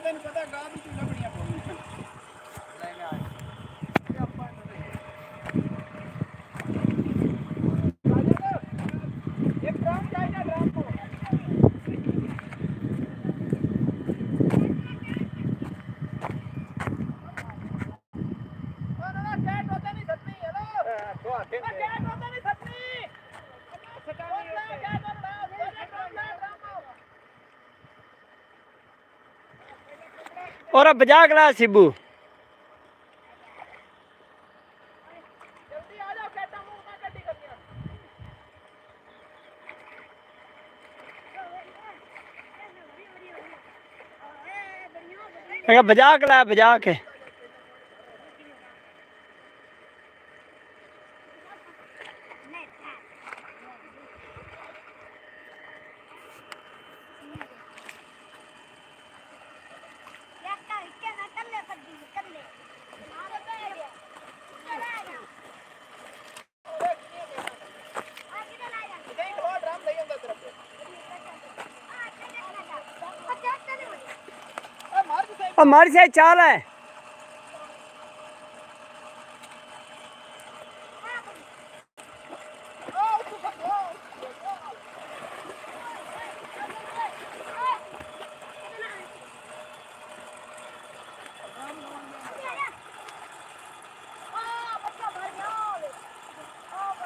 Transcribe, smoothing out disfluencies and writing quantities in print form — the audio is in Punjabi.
ਤੈਨੂੰ ਪਤਾ ਗਾਹ ਵੀ ਚੁੱਲਾ ਬਣੀਆਂ ਪਾਉਣੀ ਲੈ ਮੈਂ ਆ ਇਹ ਆਪਾਂ ਇੱਕ ਡਰਮ ਚਾਹੀਦਾ ਡਰਮ ਕੋ ਨਾ ਕੈਟ ਹੋਤਾ ਨਹੀਂ ਸੱਤਨੀ ਹੈਲੋ ਤੋਂ ਆਤੇ ਕੈਟ ਹੋਤਾ ਨਹੀਂ ਸੱਤਨੀ ਸਟਾਣੀ ਕੈਟ ਹੋਤਾ और बजा गला सिब्बू जल्दी आ जाओ कहता हूं मैं गड्डी कर दिया बजा गला बजा के हमारे से चाल है।